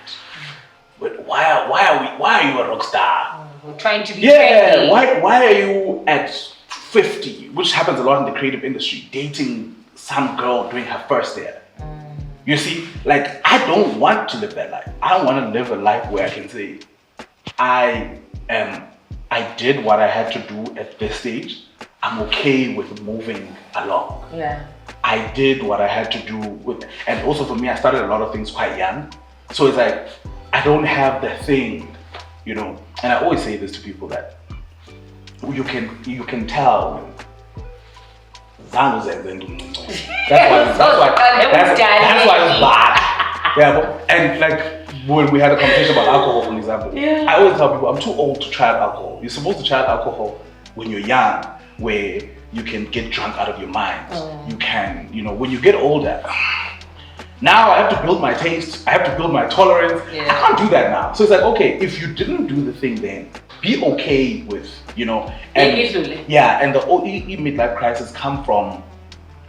But why are you a rock star? We're trying to be trendy. Why are you at 50, which happens a lot in the creative industry, dating some girl doing her first year? You see, like I don't want to live that life. I want to live a life where I can say, I did what I had to do at this stage. I'm okay with moving along. Yeah. I did what I had to do with, and also for me, I started a lot of things quite young. So it's like, I don't have the thing, you know, and I always say this to people that you can tell that's why it's bad. Yeah, and like when we had a conversation about alcohol, for example, I always tell people I'm too old to try alcohol. You're supposed to try alcohol when you're young, where you can get drunk out of your mind. You can, you know, when you get older, now I have to build my taste, I have to build my tolerance. I can't do that now. So it's like, okay, if you didn't do the thing then, be okay with, you know, and and the OEE midlife crisis come from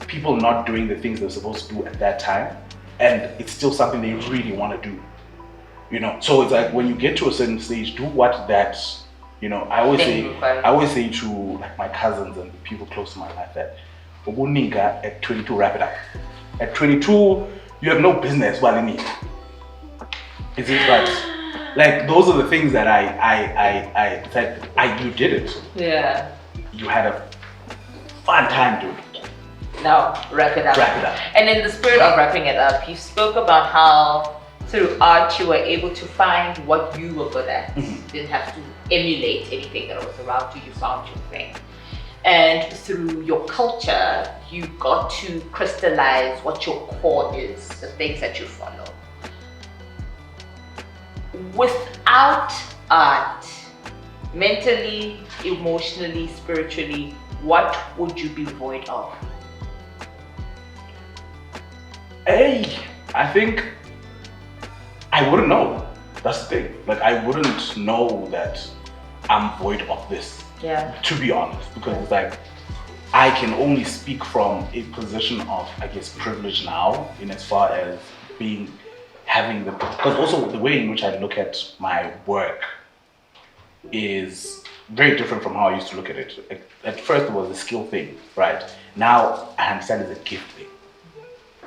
people not doing the things they're supposed to do at that time, and it's still something they really want to do, you know. So it's like when you get to a certain stage, do what that, you know. I always say to like my cousins and people close to my life that at 22 wrap it up. At 22 you have no business is it right? Like those are the things that I said. You did it. Yeah. You had a fun time doing it. Now wrap it up. And in the spirit of wrapping it up, you spoke about how through art you were able to find what you were good at. You didn't have to emulate anything that was around you. You found your thing. And through your culture, you got to crystallize what your core is, the things that you follow. Without art, mentally, emotionally, spiritually, what would you be void of? I think I wouldn't know. That's the thing. Like I wouldn't know that I'm void of this. Yeah. To be honest, because it's like I can only speak from a position of, I guess, privilege now, in as far as having because also the way in which I look at my work is very different from how I used to look at it. At first it was a skill thing, right? Now I understand it's a gift thing,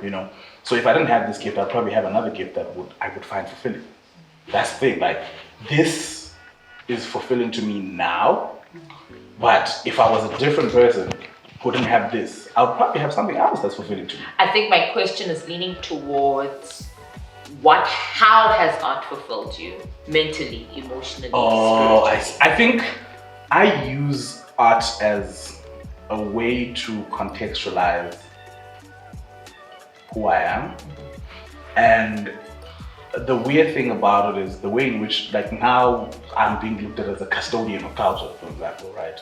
you know. So if I didn't have this gift, I'd probably have another gift that I would find fulfilling. That's the thing. Like this is fulfilling to me now, but if I was a different person who didn't have this, I would probably have something else that's fulfilling to me. I think my question is leaning towards how has art fulfilled you mentally, emotionally, spiritually? I think I use art as a way to contextualize who I am. And the weird thing about it is the way in which, like, now I'm being looked at as a custodian of culture, for example, right?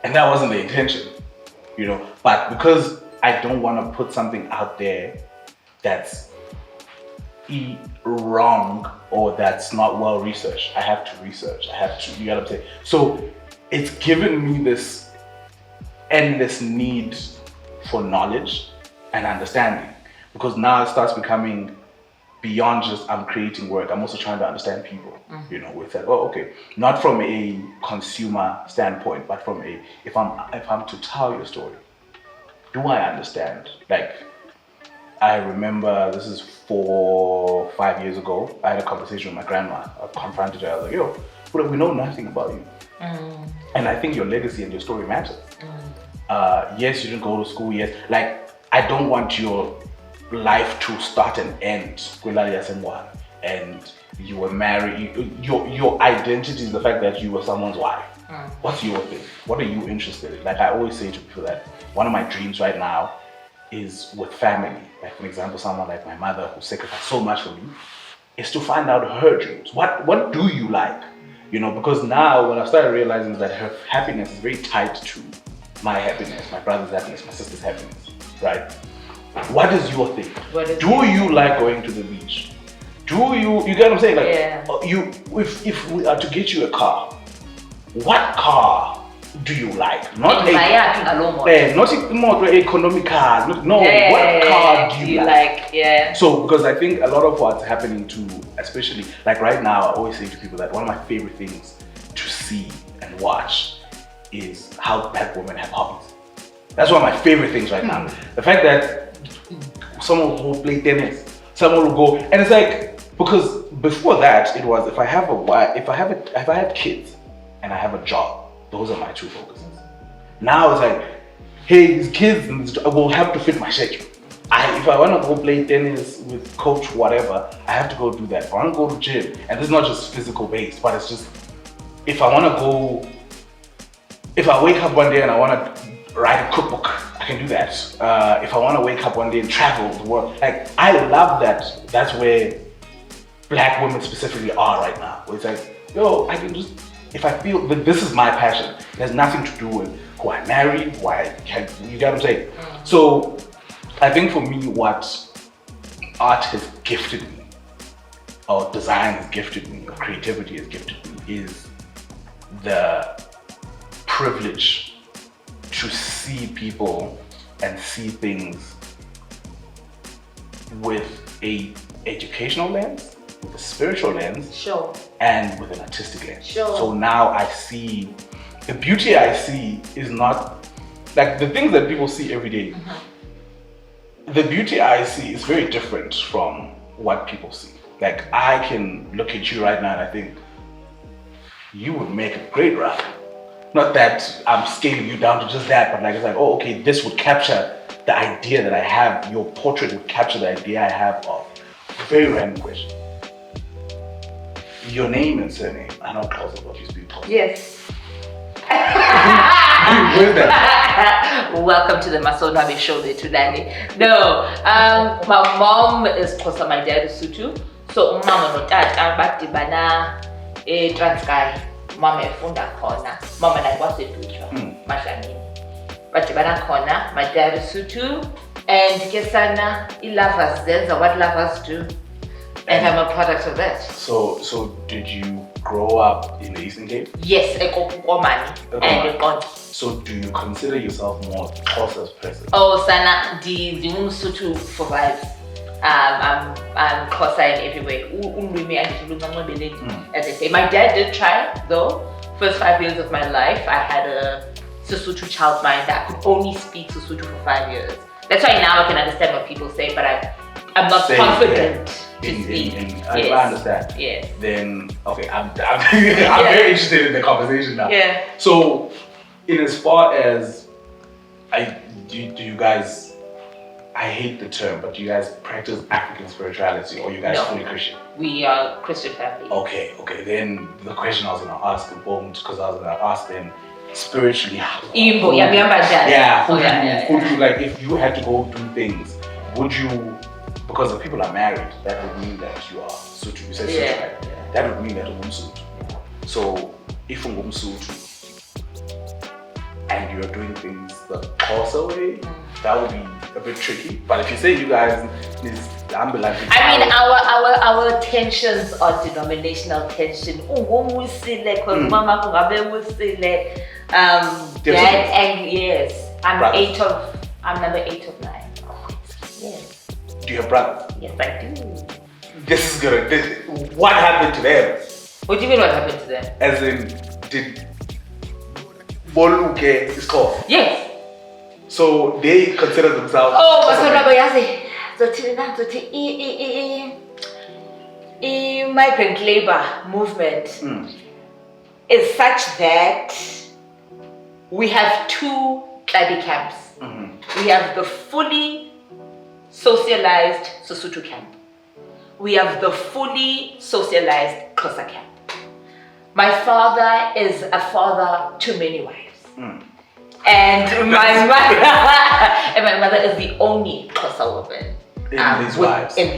And that wasn't the intention, you know, but because I don't want to put something out there that's wrong or that's not well researched. I have to research. You know what I'm saying? So it's given me this endless need for knowledge and understanding, because now it starts becoming beyond just I'm creating work. I'm also trying to understand people. You know, with that. Oh, okay, not from a consumer standpoint, but from a if I'm to tell your story, do I understand? Like, I remember this is 4 or 5 years ago. I had a conversation with my grandma. I confronted her. I was like, yo, we know nothing about you. And I think your legacy and your story matter. Yes, you didn't go to school. Yes, like, I don't want your life to start and end. And you were married. Your identity is the fact that you were someone's wife. What's your thing? What are you interested in? Like, I always say to people that one of my dreams right now is with family. Like, for example, someone like my mother who sacrificed so much for me, is to find out her dreams. What do you like? You know, because now what I started realizing is that her happiness is very tied to my happiness, my brother's happiness, my sister's happiness, right? What is your thing? Do you like going to the beach? You get what I'm saying? Like, if we are to get you a car, what car do you like? Not economic cars. What car do you like? Yeah. So, because I think a lot of what's happening to, especially like right now, I always say to people that one of my favorite things to see and watch is how black women have hobbies. That's one of my favorite things right now. The fact that someone will play tennis, someone will go, and it's like, because before that it was if I have kids and I have a job, those are my two focuses. Now it's like, hey, these kids will have to fit my schedule. If I want to go play tennis with coach whatever, I have to go do that. If I want to go to gym, and this is not just physical based, but it's just if I wake up one day and I want to write a cookbook, I can do that. If I want to wake up one day and travel the world, like, I love that. That's where black women specifically are right now. Where it's like, yo, I can just, if I feel that this is my passion, it has nothing to do with who I married, you get what I'm saying? So I think for me, what art has gifted me, or design has gifted me, or creativity has gifted me, is the privilege to see people and see things with a educational lens, with a spiritual lens, and with an artistic lens. So now I see, the beauty I see is not like the things that people see every day. The beauty I see is very different from what people see. Like, I can look at you right now and I think you would make a great rapper. Not that I'm scaling you down to just that, but like, it's like, oh, okay, this would capture the idea that I have. Your portrait would capture the idea I have of. Very random question. Your name and surname. I know XHOSA, but you speak XHOSA. Yes. Welcome to the Masonwabe show there today. No, my mom is XHOSA, my dad is Sutu. So mama no tata batibana Transkei. Mama efunda khona. Mama naye wasedutywa Mashanini. Batibana khona. My dad is Sutu, and ke sana i-lovers zenza what lovers do. And I'm a product of that. So did you grow up in the Eastern Cape? Yes, and so do you consider yourself more XHOSA's person? Oh, sana the Sutu for vibes. I'm XHOSA in every way. As I say, my dad did try though. First 5 years of my life, I had a Sesotho child mind that I could only speak Sesotho for 5 years. That's why now I can understand what people say, but I'm not confident to speak. I understand. Yes. Then okay, I'm very interested in the conversation now. Yeah. So, in as far as do you guys? I hate the term, but do you guys practice African spirituality, or you guys fully Christian? We are Christian family. Okay. Then the question I was gonna ask, because I was gonna ask them spiritually. Like, if you had to go do things, would you? Because if people are married, that would mean that you are Sutu. You said Sutu, right? Yeah. That would mean that you're Sutu. So if you're Sutu, and you're doing things the XHOSA way, that would be a bit tricky. But if you say you guys is ambulance, I mean, our tensions are denominational tension. Mama dad and yes, I'm number 8 of 9. Yes. Do you have brothers? Yes, I do. This is good. What happened to them? What do you mean what happened to them? As in, did Boluke is called? Yes. So they consider themselves. Oh, migrant labor movement is such that we have 2 Tladi camps. We have the fully socialized Sesotho camp. We have the fully socialized XHOSA camp. My father is a father to many wives. And my mother is the only XHOSA woman in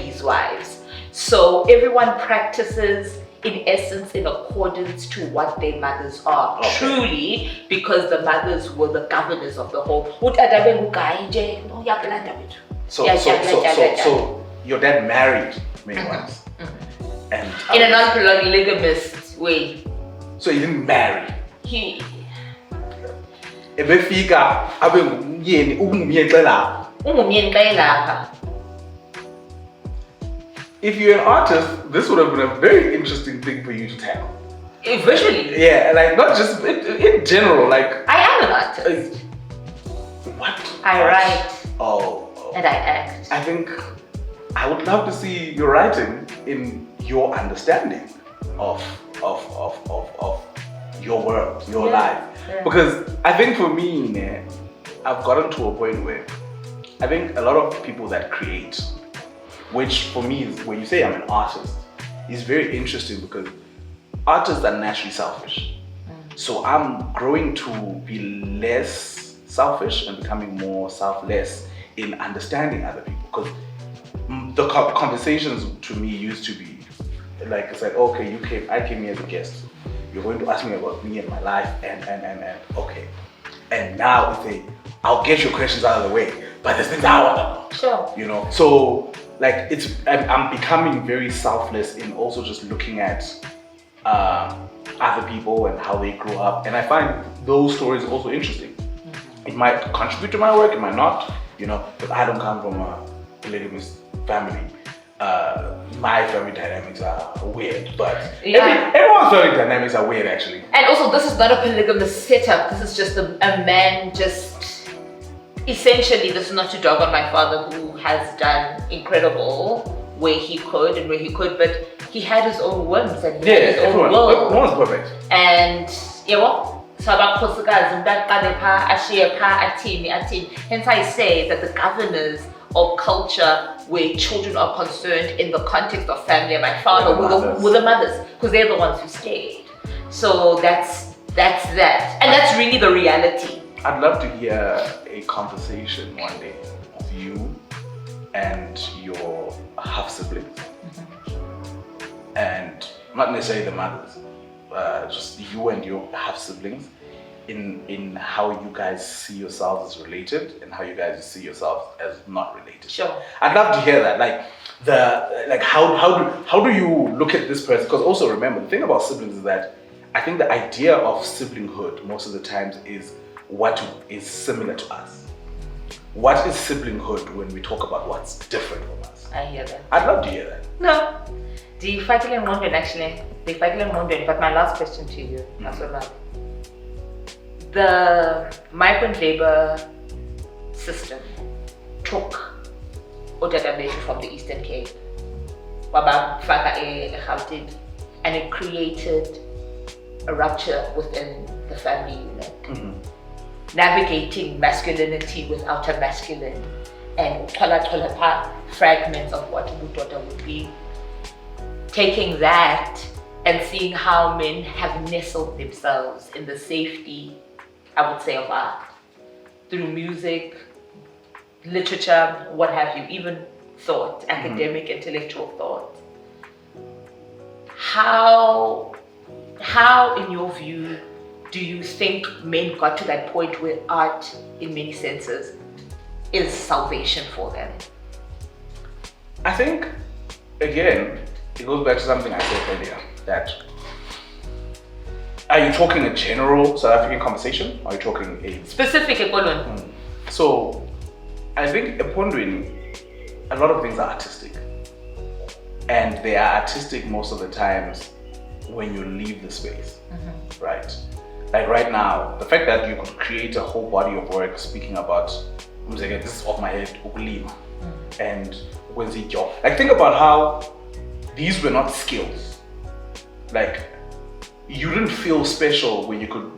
these wives. So everyone practices in essence in accordance to what their mothers are. Okay. Truly, because the mothers were the governors of the home. So your dad married many wives. And in a non-polygamist way. So he didn't marry. He. If you're an artist, this would have been a very interesting thing for you to tackle. Visually? Yeah, like not just in general, like. I am an artist. What? I write. Oh. And I act. I think I would love to see your writing in your understanding of your world, your life. Yeah. Because I think for me, I've gotten to a point where I think a lot of people that create, which for me is when you say I'm an artist, is very interesting because artists are naturally selfish. So I'm growing to be less selfish and becoming more selfless in understanding other people. Because the conversations to me used to be like, it's like, okay, I came here as a guest. You're going to ask me about me and my life and okay. And now it's a, I'll get your questions out of the way, but there's things I want to know. Sure. You know, so like I'm becoming very selfless in also just looking at other people and how they grew up, and I find those stories also interesting. It might contribute to my work, it might not, you know, but I don't come from a polygamous family. My family dynamics are weird, but everyone's family dynamics are weird actually. And also, this is not a polygamous setup. This is just a man just essentially, this is not to dog on my father who has done incredible where he could, but he had his own whims and he had his own world. No one's perfect. And hence I say that the governors of culture where children are concerned in the context of family and my father were the mothers, because they're the ones who stayed. So that's that. And that's really the reality. I'd love to hear a conversation one day of you and your half siblings. And not necessarily the mothers, just you and your half siblings in how you guys see yourselves as related and how you guys see yourselves as not related. Sure. I'd love to hear that. How do you look at this person? Because also remember, the thing about siblings is that I think the idea of siblinghood most of the times is what is similar to us. What is siblinghood when we talk about what's different from us? I hear that. I'd love to hear that. No. Actually, but my last question to you, the migrant labor system took Otatabetu from the Eastern Cape, and it created a rupture within the family unit. Navigating masculinity without a masculine, and fragments of what Mutota would be. Taking that and seeing how men have nestled themselves in the safety, I would say, of art. Through music, literature, what have you, even thought, academic, intellectual thought. How in your view, do you think men got to that point where art, in many senses, is salvation for them? I think, again, it goes back to something I said earlier, that are you talking a general South African conversation, or are you talking a specific economy? So I think Epondweni, a lot of things are artistic, and they are artistic most of the times when you leave the space, right? Like right now, the fact that you could create a whole body of work speaking about, this is off my head, ukulima, and like think about how these were not skills. Like you didn't feel special when you could,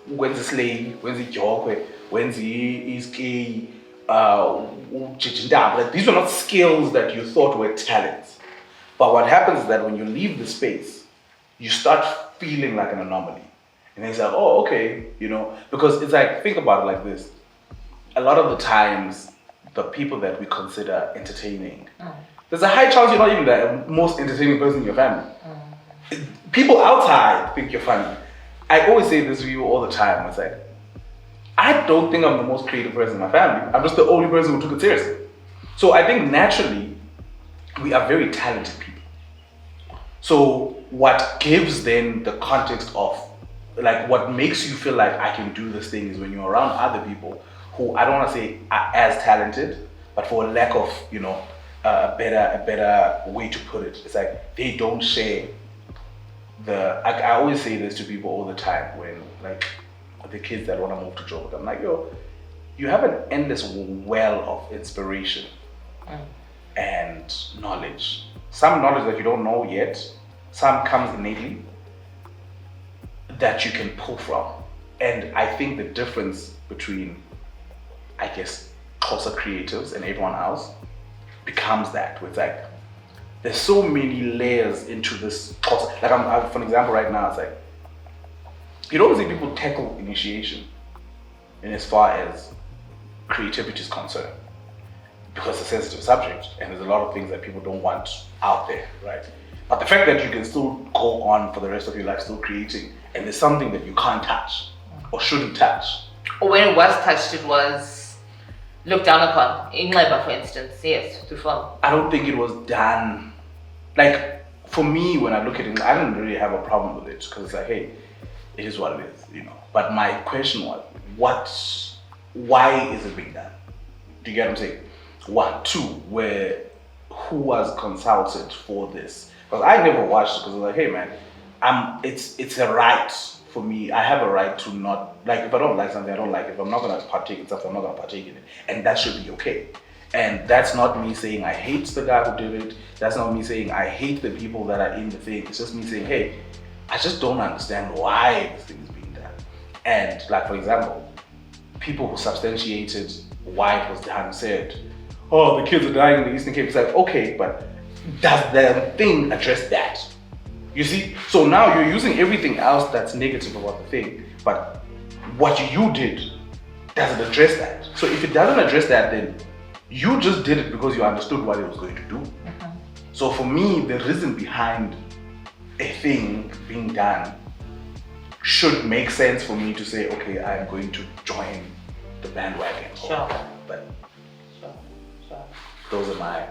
when's the slave, when's the jokwe, when's the iski, like these were not skills that you thought were talents. But what happens is that when you leave the space, you start feeling like an anomaly. And it's like, oh, okay, you know, because it's like, think about it like this. A lot of the times, the people that we consider entertaining, there's a high chance you're not even the most entertaining person in your family. People outside think you're funny. I always say this to you all the time. It's like, I don't think I'm the most creative person in my family. I'm just the only person who took it seriously. So I think naturally, we are very talented people. So what gives then the context of, like what makes you feel like I can do this thing is when you're around other people who I don't want to say are as talented, but for a lack of, you know, a better way to put it, it's like they don't share I always say this to people all the time when like the kids that want to move to Joburg, I'm like, yo, you have an endless well of inspiration and knowledge. Some knowledge that you don't know yet, some comes innately that you can pull from. And I think the difference between, I guess, XHOSA creatives and everyone else becomes that, where it's like, there's so many layers into this XHOSA. Like I'm, for an example right now, it's like, you don't see people tackle initiation in as far as creativity is concerned, because it's a sensitive subject and there's a lot of things that people don't want out there, right? But the fact that you can still go on for the rest of your life still creating, and there's something that you can't touch or shouldn't touch. Or when it was touched, it was looked down upon. In Labour, for instance, yes, to film. I don't think it was done. Like, for me, when I look at it, I didn't really have a problem with it, because it's like, hey, it is what it is, you know. But my question was, why is it being done? Do you get what I'm saying? 1, 2, who was consulted for this? Because I never watched it, because I was like, hey man, it's a right for me. I have a right to not, like, if I don't like something, I don't like it. If I'm not gonna partake in something, I'm not gonna partake in it. And that should be okay. And that's not me saying I hate the guy who did it. That's not me saying I hate the people that are in the thing. It's just me saying, hey, I just don't understand why this thing is being done. And like, for example, people who substantiated why it was done said, oh, the kids are dying in the Eastern Cape. It's like, okay, but does the thing address that? You see? So now you're using everything else that's negative about the thing, but what you did doesn't address that. So if it doesn't address that, then you just did it because you understood what it was going to do. So for me, the reason behind a thing being done should make sense for me to say, okay, I'm going to join the bandwagon. Sure. But Sure. those are my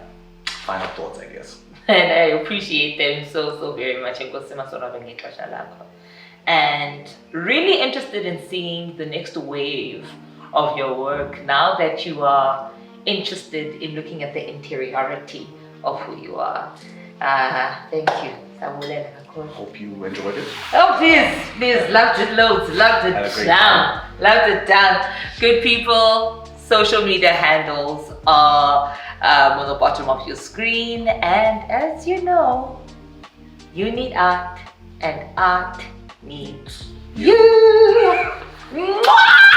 final thoughts, I guess. And I appreciate them so very much. And really interested in seeing the next wave of your work now that you are interested in looking at the interiority of who you are. Thank you. Hope you enjoyed it. Oh, please, loved it loads, loved it down. Good people, social media handles are on the bottom of your screen, and as you know, you need art and art needs you. Mwah!